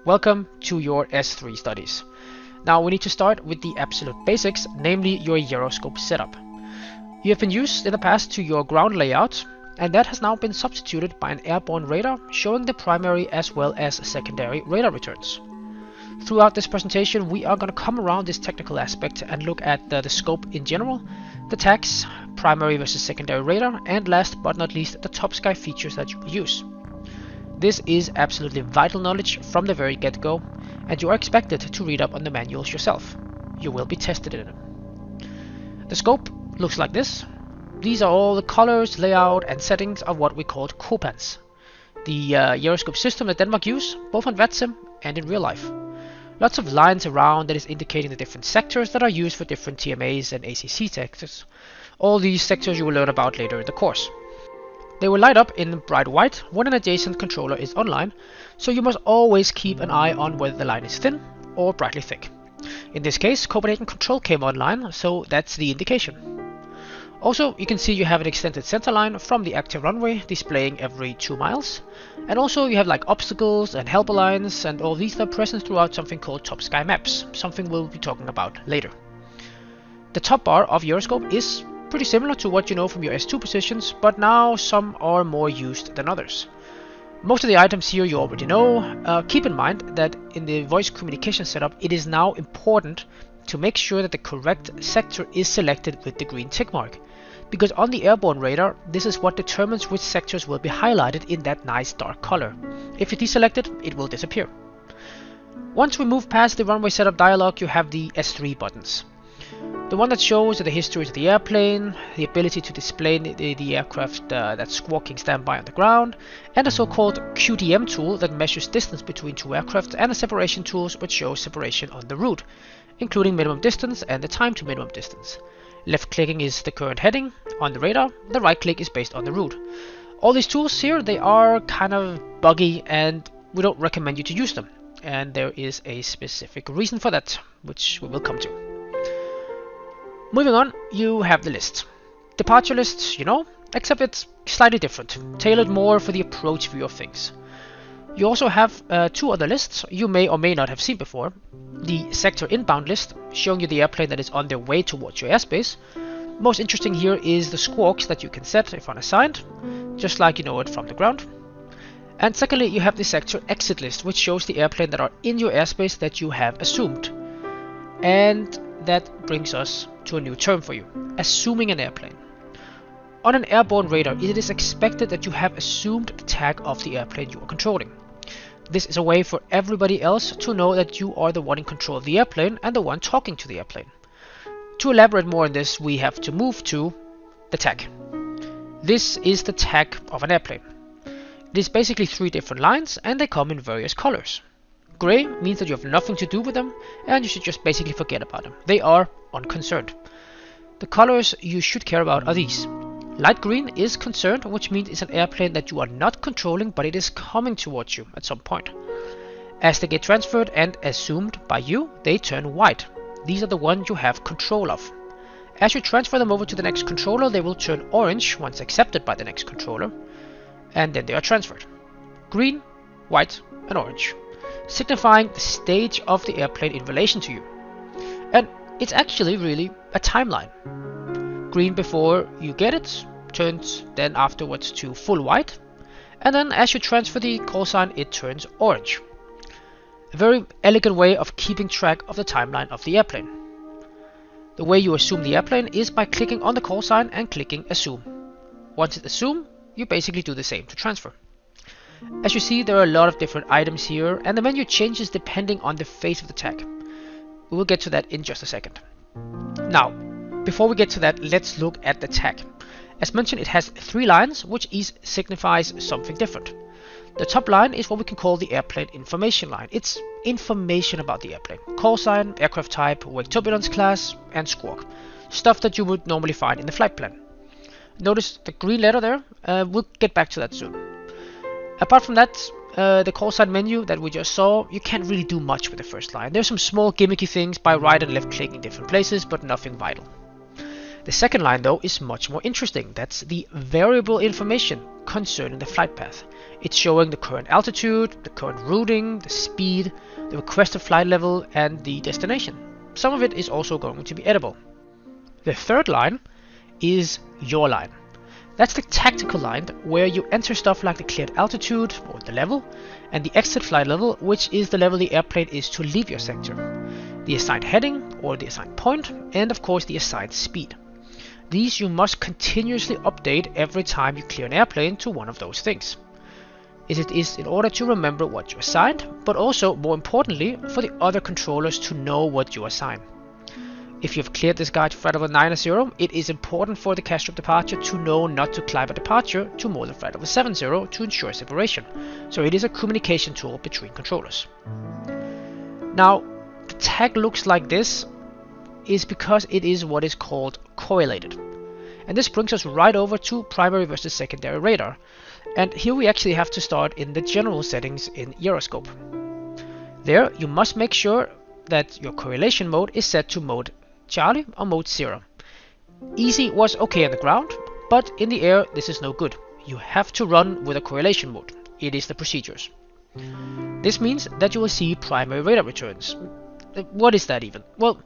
Welcome to your S3 studies. Now we need to start with the absolute basics, namely your Euroscope setup. You have been used in the past to your ground layout, and that has now been substituted by an airborne radar showing the primary as well as secondary radar returns. Throughout this presentation we are going to come around this technical aspect and look at the scope in general, the tags, primary versus secondary radar, and last but not least the TOPSKY features that you will use. This is absolutely vital knowledge from the very get-go, and you are expected to read up on the manuals yourself. You will be tested in them. The scope looks like this. These are all the colors, layout and settings of what we call copans. The Euroscope system that Denmark use, both on VATSIM and in real life. Lots of lines around that is indicating the different sectors that are used for different TMAs and ACC sectors. All these sectors you will learn about later in the course. They will light up in bright white when an adjacent controller is online, so you must always keep an eye on whether the line is thin or brightly thick. In this case, Copenhagen Control came online, so that's the indication. Also, you can see you have an extended center line from the active runway displaying every 2 miles. And also you have like obstacles and helper lines, and all these are present throughout something called TOPSKY maps, something we'll be talking about later. The top bar of Euroscope is pretty similar to what you know from your S2 positions, but now some are more used than others. Most of the items here you already know. Keep in mind that in the voice communication setup it is now important to make sure that the correct sector is selected with the green tick mark, because on the airborne radar this is what determines which sectors will be highlighted in that nice dark color. If you deselect it, it will disappear. Once we move past the runway setup dialog, you have the S3 buttons. The one that shows the history of the airplane, the ability to display the aircraft that's squawking standby on the ground, and the so-called QDM tool that measures distance between two aircraft, and the separation tools which show separation on the route, including minimum distance and the time to minimum distance. Left clicking is the current heading on the radar, the right click is based on the route. All these tools here, they are kind of buggy and we don't recommend you to use them. And there is a specific reason for that, which we will come to. Moving on, you have the list. Departure list, you know, except it's slightly different, tailored more for the approach view of things. You also have 2 other lists you may or may not have seen before. The sector inbound list, showing you the airplane that is on their way towards your airspace. Most interesting here is the squawks that you can set if unassigned, just like you know it from the ground. And secondly, you have the sector exit list, which shows the airplane that are in your airspace that you have assumed. And that brings us to a new term for you, assuming an airplane. On an airborne radar, it is expected that you have assumed the tag of the airplane you are controlling. This is a way for everybody else to know that you are the one in control of the airplane and the one talking to the airplane. To elaborate more on this, we have to move to the tag. This is the tag of an airplane. It is basically 3 different lines and they come in various colors. Gray means that you have nothing to do with them and you should just basically forget about them. They are unconcerned. The colors you should care about are these. Light green is concerned, which means it's an airplane that you are not controlling, but it is coming towards you at some point. As they get transferred and assumed by you, they turn white. These are the ones you have control of. As you transfer them over to the next controller, they will turn orange once accepted by the next controller, and then they are transferred. Green, white and orange, signifying the stage of the airplane in relation to you. And it's actually really a timeline. Green before you get it, turns then afterwards to full white, and then as you transfer the call sign it turns orange. A very elegant way of keeping track of the timeline of the airplane. The way you assume the airplane is by clicking on the call sign and clicking assume. Once it's assumed, you basically do the same to transfer. As you see, there are a lot of different items here, and the menu changes depending on the phase of the tag. We will get to that in just a second. Now, before we get to that, let's look at the tag. As mentioned, it has 3 lines, which each signifies something different. The top line is what we can call the airplane information line. It's information about the airplane. Call sign, aircraft type, wake turbulence class, and squawk. Stuff that you would normally find in the flight plan. Notice the green letter there, we'll get back to that soon. Apart from that, the call sign menu that we just saw, you can't really do much with the first line. There's some small gimmicky things by right and left clicking in different places, but nothing vital. The second line though is much more interesting. That's the variable information concerning the flight path. It's showing the current altitude, the current routing, the speed, the requested flight level, and the destination. Some of it is also going to be editable. The third line is your line. That's the tactical line where you enter stuff like the cleared altitude, or the level, and the exit flight level, which is the level the airplane is to leave your sector, the assigned heading or the assigned point, and of course the assigned speed. These you must continuously update every time you clear an airplane to one of those things. It is in order to remember what you assigned, but also, more importantly, for the other controllers to know what you assign. If you have cleared this guy to flight level 90, it is important for the Castro departure to know not to climb a departure to more than flight level 70 to ensure separation. So it is a communication tool between controllers. Now, the tag looks like this is because it is what is called correlated. And this brings us right over to primary versus secondary radar. And here we actually have to start in the general settings in Euroscope. There you must make sure that your correlation mode is set to mode Charlie or mode 0. Easy was okay on the ground, but in the air this is no good. You have to run with a correlation mode. It is the procedures. This means that you will see primary radar returns. What is that even? Well,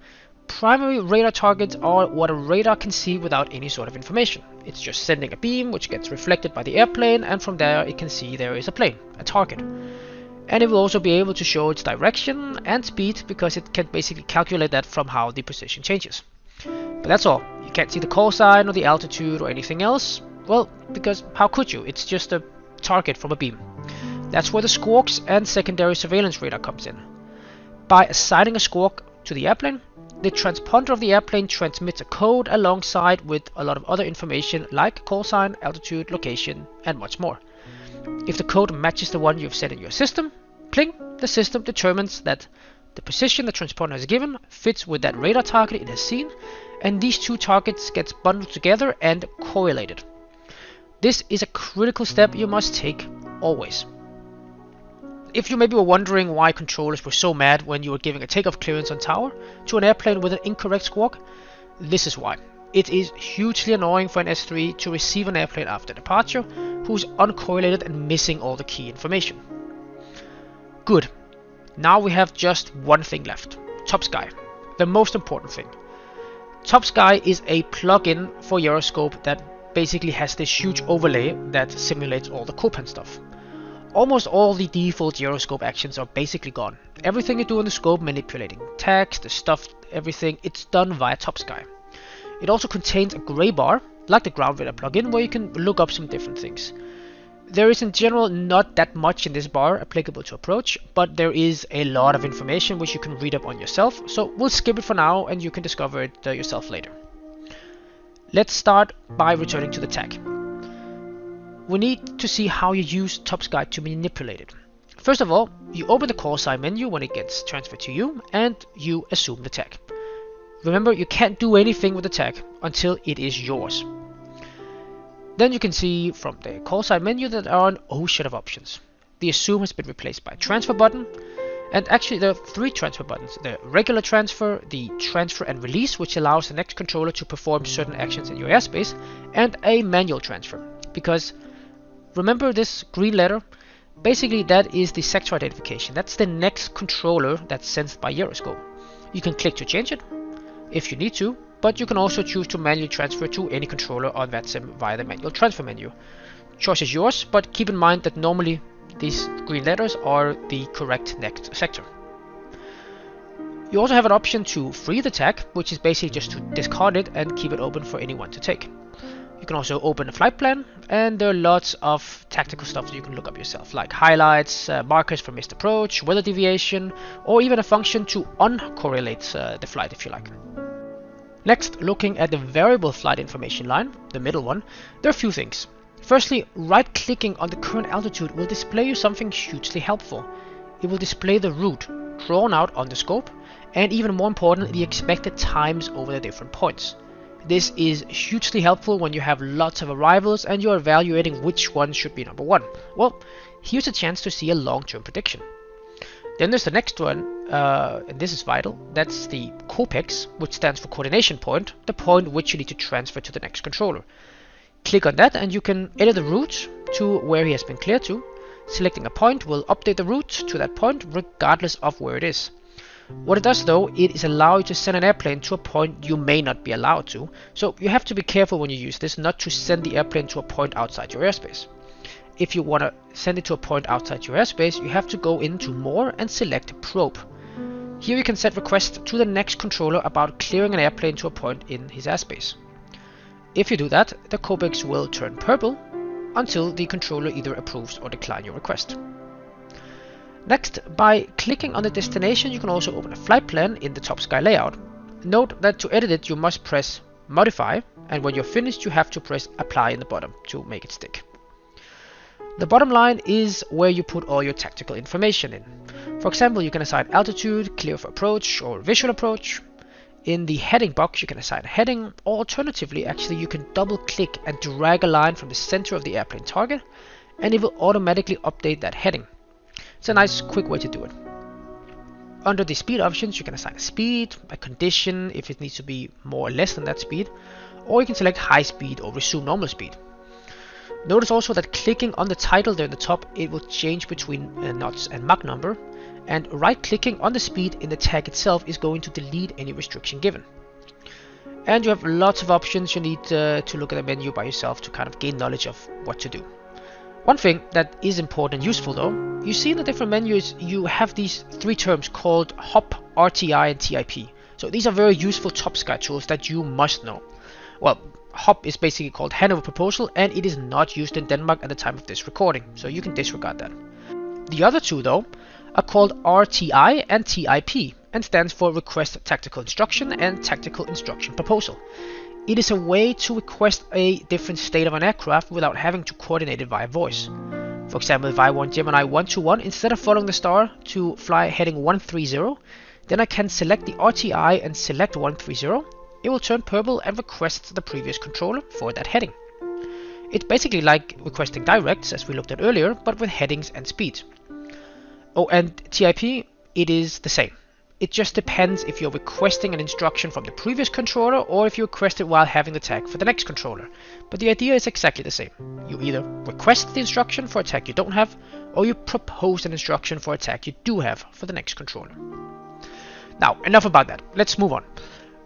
primary radar targets are what a radar can see without any sort of information. It's just sending a beam which gets reflected by the airplane, and from there it can see there is a plane, a target. And it will also be able to show its direction and speed because it can basically calculate that from how the position changes. But that's all. You can't see the call sign or the altitude or anything else. Well, because how could you? It's just a target from a beam. That's where the squawks and secondary surveillance radar comes in. By assigning a squawk to the airplane, the transponder of the airplane transmits a code alongside with a lot of other information like call sign, altitude, location, and much more. If the code matches the one you've set in your system, pling, the system determines that the position the transponder has given fits with that radar target it has seen, and these two targets get bundled together and correlated. This is a critical step you must take always. If you maybe were wondering why controllers were so mad when you were giving a takeoff clearance on tower to an airplane with an incorrect squawk, this is why. It is hugely annoying for an S3 to receive an airplane after departure who's uncorrelated and missing all the key information. Good. Now we have just one thing left. TOPSKY. The most important thing. TOPSKY is a plugin for Euroscope that basically has this huge overlay that simulates all the Copan stuff. Almost all the default Euroscope actions are basically gone. Everything you do in the scope, manipulating text, the stuff, everything, it's done via TOPSKY. It also contains a gray bar, like the ground radar plugin, where you can look up some different things. There is in general not that much in this bar applicable to approach, but there is a lot of information which you can read up on yourself, so we'll skip it for now and you can discover it yourself later. Let's start by returning to the tag. We need to see how you use TOPSKY to manipulate it. First of all, you open the call sign menu when it gets transferred to you, and you assume the tag. Remember, you can't do anything with the tag until it is yours. Then you can see from the call sign menu that there are an ocean of options. The assume has been replaced by transfer button, and actually there are three transfer buttons. The regular transfer, the transfer and release, which allows the next controller to perform certain actions in your airspace, and a manual transfer. Because remember this green letter? Basically that is the sector identification. That's the next controller that's sensed by Euroscope. You can click to change it if you need to, but you can also choose to manually transfer to any controller on VATSIM via the manual transfer menu. Choice is yours, but keep in mind that normally these green letters are the correct next sector. You also have an option to free the tag, which is basically just to discard it and keep it open for anyone to take. You can also open a flight plan, and there are lots of tactical stuff that you can look up yourself, like highlights, markers for missed approach, weather deviation, or even a function to uncorrelate the flight if you like. Next, looking at the variable flight information line, the middle one, there are a few things. Firstly, right-clicking on the current altitude will display you something hugely helpful. It will display the route drawn out on the scope, and even more important, the expected times over the different points. This is hugely helpful when you have lots of arrivals and you're evaluating which one should be number one. Well, here's a chance to see a long-term prediction. Then there's the next one, and this is vital, that's the COPEX, which stands for coordination point, the point which you need to transfer to the next controller. Click on that and you can edit the route to where he has been cleared to. Selecting a point will update the route to that point regardless of where it is. What it does though, it is allow you to send an airplane to a point you may not be allowed to, so you have to be careful when you use this not to send the airplane to a point outside your airspace. If you want to send it to a point outside your airspace, you have to go into More and select Probe. Here you can set requests to the next controller about clearing an airplane to a point in his airspace. If you do that, the COPEX will turn purple until the controller either approves or declines your request. Next, by clicking on the destination, you can also open a flight plan in the TOPSKY layout. Note that to edit it you must press Modify, and when you're finished you have to press Apply in the bottom to make it stick. The bottom line is where you put all your tactical information in. For example, you can assign altitude, clear for approach or visual approach. In the heading box you can assign a heading, or alternatively actually you can double click and drag a line from the center of the airplane target and it will automatically update that heading. It's a nice quick way to do it. Under the speed options you can assign a speed, a condition if it needs to be more or less than that speed, or you can select high speed or resume normal speed. Notice also that clicking on the title there in the top, it will change between knots and Mach number, and right clicking on the speed in the tag itself is going to delete any restriction given. And you have lots of options. You need to look at the menu by yourself to kind of gain knowledge of what to do. One thing that is important and useful though, you see in the different menus you have these three terms called HOP, RTI and TIP. So these are very useful TOPSKY tools that you must know. Well, HOP is basically called Hand Over Proposal, and it is not used in Denmark at the time of this recording, so you can disregard that. The other two though are called RTI and TIP, and stands for Request Tactical Instruction and Tactical Instruction Proposal. It is a way to request a different state of an aircraft without having to coordinate it via voice. For example, if I want Gemini 121, instead of following the star to fly heading 130, then I can select the RTI and select 130. It will turn purple and request the previous controller for that heading. It's basically like requesting directs as we looked at earlier, but with headings and speeds. Oh, and TIP, it is the same. It just depends if you're requesting an instruction from the previous controller or if you request it while having the tag for the next controller. But the idea is exactly the same. You either request the instruction for a tag you don't have, or you propose an instruction for a tag you do have for the next controller. Now, enough about that. Let's move on.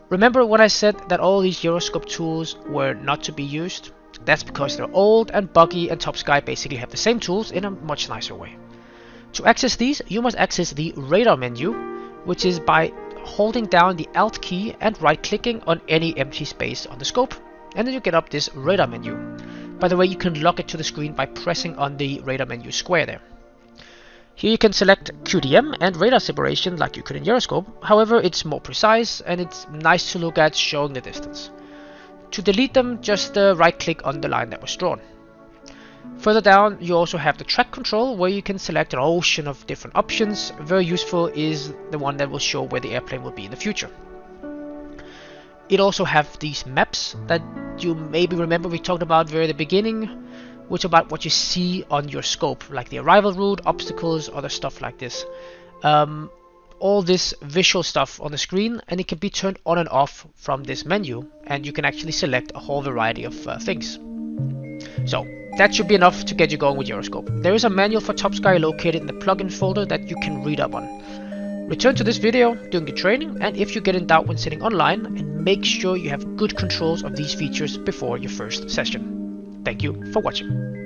Remember when I said that all these Euroscope tools were not to be used? That's because they're old and buggy, and TOPSKY basically have the same tools in a much nicer way. To access these, you must access the radar menu, which is by holding down the Alt key and right clicking on any empty space on the scope, and then you get up this radar menu. By the way, you can lock it to the screen by pressing on the radar menu square there. Here you can select QDM and radar separation like you could in Euroscope, however it's more precise and it's nice to look at showing the distance. To delete them, just right click on the line that was drawn. Further down you also have the track control where you can select an ocean of different options. Very useful is the one that will show where the airplane will be in the future. It also have these maps that you maybe remember we talked about very at the beginning, which are about what you see on your scope, like the arrival route, obstacles, other stuff like this. All this visual stuff on the screen, and it can be turned on and off from this menu, and you can actually select a whole variety of things. So that should be enough to get you going with Euroscope. There is a manual for TOPSKY located in the plugin folder that you can read up on. Return to this video during your training, and if you get in doubt when sitting online, and make sure you have good controls of these features before your first session. Thank you for watching.